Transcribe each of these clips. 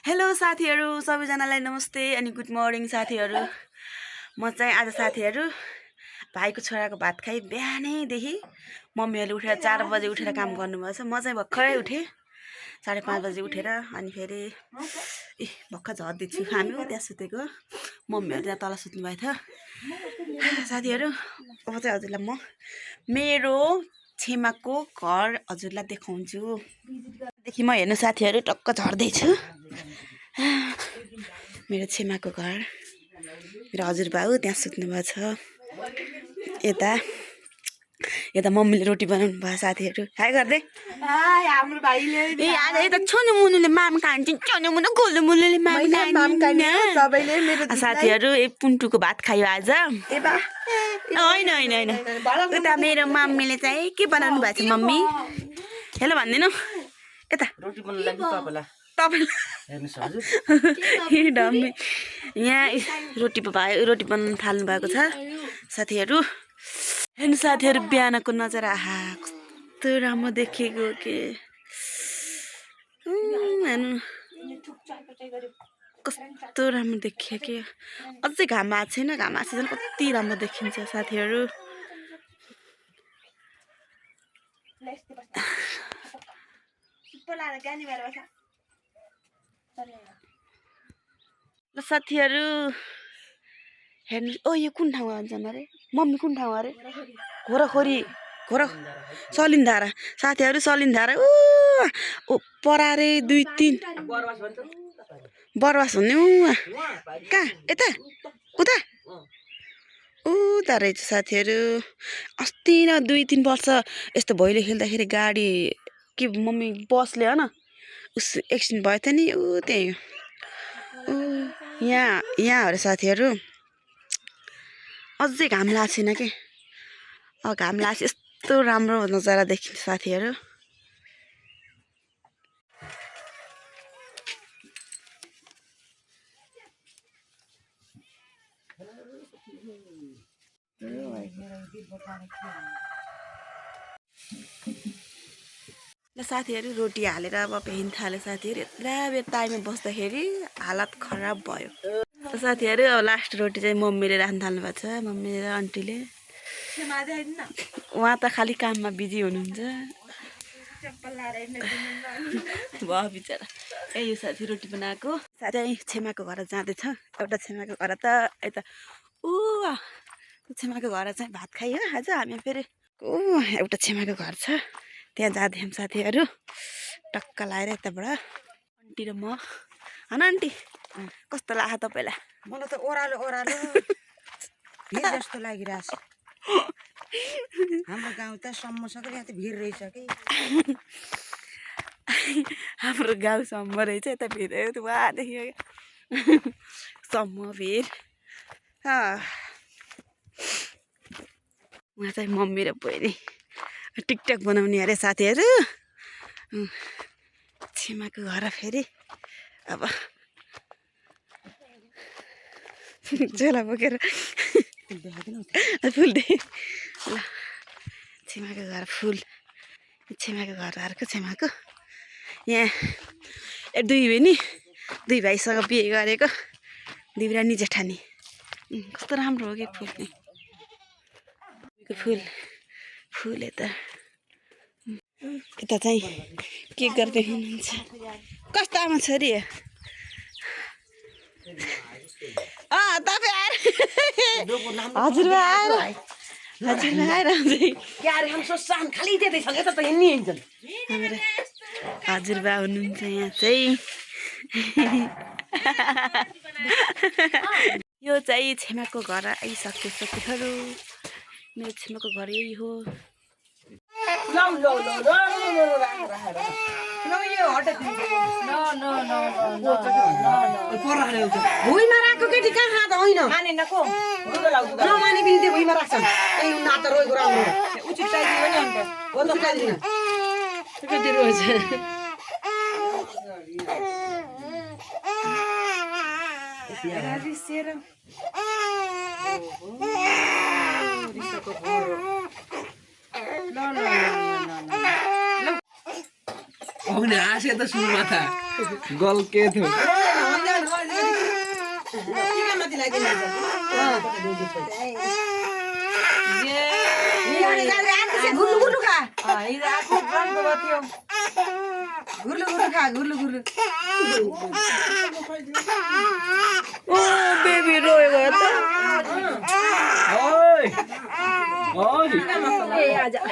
Hello साथीहरु सबैजनालाई नमस्ते अनि गुड मर्निङ साथीहरु। म चाहिँ आज साथीहरु भाइको छोराको भात खाइ बिहानैदेखि मम्मीहरुले उठेर 4 बजे उठेर काम गर्नुभएको छ। म चाहिँ भर्खरै उठे 5:30 बजे उठेर अनि फेरि भक्का झर्दैछु। हामी त्यहाँ सुतेको, मम्मीहरु त्यहाँ तल सुत्नु भएको थियो। साथीहरु अब चाहिँ हजुरलाई म मेरो छेमाको घर हजुरलाई देखाउँछु। देखि म हेर्नु साथीहरु टक्क झर्दै छु। मेरो छेमाको घर, मेरो हजुरबाउ त्यहाँ सुत्नु भएको छ। यता मम्मीले रोटी बनाउनु भयो साथीहरु। हाय गर्दै हाय हाम्रो भाइले आज यता छोनु मुनुले माम खान्छ, छोनु मुनु गोलु मुनुले माम खान्छ सबैले मेरो साथीहरु। पुन्टुको भात खायो आज। हैन उता मेरो मम्मीले चाहिँ के बनाउनु भएको छ मम्मी? हेलो भन्दिनु यता रोटी बनाउन लागि तपाईलाई हेर्नुस् हजुर। डम्मी यहाँ रोटी बनाउन थाल्नु भएको छ साथीहरु। हेर्नु साथीहरु बिहानको नजारा आहा कस्तो राम्रो देखेको के। हेर्नु कस्तो राम्रो देखियो के। अझै घाम आएको छैन, घाम आएको छैन कति राम्रो देखिन्छ साथीहरु। ल साथीहरु हेर्नु, ओ यो कुन ठाउँ भन्छन् अरे मम्मी? कुन ठाउँ अरे? घोरखोरी सलिन्धारा साथीहरु, सलिन्धारा ऊ परारे 2-3 बरवास भन्ने कहाँ यता उता उता रहेछ साथीहरु। अस्ति न 2-3 वर्ष यस्तो भैलो खेल्दाखेरि गाडी के मम्मी बसले हो न उस एक्सिडेन्ट भयो थियो नि। ऊ त्यही यहाँ हो रे साथीहरु। अझै घाम लागेको छैन के, घाम लाग्छ यस्तो राम्रो नजारा देखिन्छ साथीहरु। ल साथीहरु रोटी हालेर अब पेहिन थाले साथीहरु। यत्रा बेर ताईमा बस्दाखेरि हालत खराब भयो। ल साथीहरु अब लास्ट रोटी चाहिँ मम्मीले राख्न थाल्नु भएको छ। मम्मी र आन्टीले उहाँ त खाली काममा बिजी हुनुहुन्छ। वाह बिचरा यो साथी रोटी बनाएको। साथै छेमाको घर जाँदैछ। एउटा छेमाको घर त यता छेमाको घर चाहिँ भात खायो आज हामी। फेरि एउटा छेमाको घर छ त्यहाँ जाँदैछौँ साथीहरु। टक्क लाएर यताबाट आन्टी र म। हन आन्टी कस्तो लाग्यो तपाईलाई? मलाई त ओरालो भिड जस्तो लागिरहेछ। हाम्रो गाउँ त सम्मसको यहाँ त भिड रहेछ कि। हाम्रो गाउँसम्म रहेछ यता भिड वादेखि सम्म भिड। उहाँ चाहिँ मम्मी र बहिनी टिकटक बनाउने अरे साथीहरु। छेमाको घर फेरि अब झोला बोकेर फुल दे। ल छेमाको घर फुल, छेमाको घरहरूको छेमाको यहाँ 2 भाइसँग बिहे गरेको दिवरानी जेठानी। कस्तो राम्रो हो कि फुल यता चाहिँ के गर्दै हुनुहुन्छ? कस्तो आमा छोरी तपाईँ हजुरबा आएर हजुरबा हुनुहुन्छ यहाँ चाहिँ। यो चाहिँ छेमाको घर आइसक्यो साथीहरु। मेरो छेमाको घर यही हो। भुइँमा राखेको केटी कहाँ खाँदा होइन नमाने पनि त्यो भुइँमा राख्छन्। नाता रोएको राम्रो उचित आउने आशे त सुरुमा त गल के थियो बनाइदिनु गुर्लु गुर्लु खा गुर्लु गुर्लु खा गुर्लु गुर्लु ओ बेबी रोएको हो त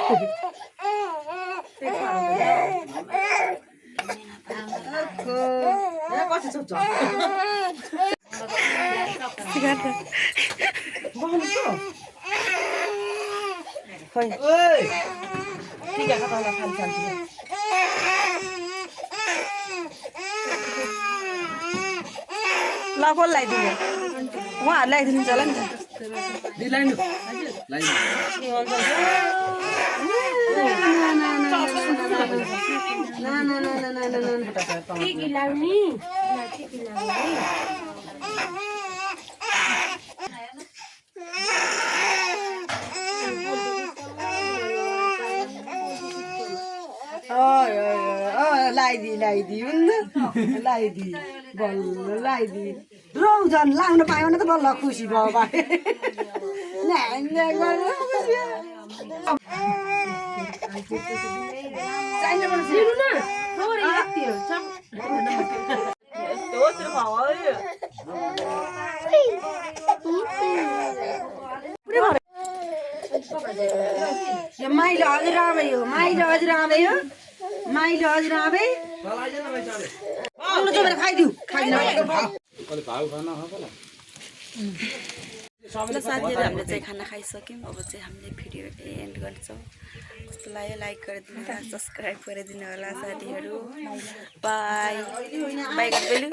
कति छ ल कसलाई लगाइदिनु उहाँहरू लगाइदिनुहुन्छ होला नि त लगाइदिई बल्ल लगाइदिई रौ झन् लाग्नु पायो भने त बल्ल खुसी भयो बाटे यो माइलो हजुर आवे हो माइलो हजुर आवे हो माइलो हजुर आवे खाइदिउ ल साथीहरू हामीले चाहिँ खाना खाइसक्यौँ अब चाहिँ हामीले भिडियो एन्ड गर्छौँ कस्तो लाग्यो लाइक गरिदिनु होला सब्सक्राइब गरिदिनु होला साथीहरू बाई बाई गर्दै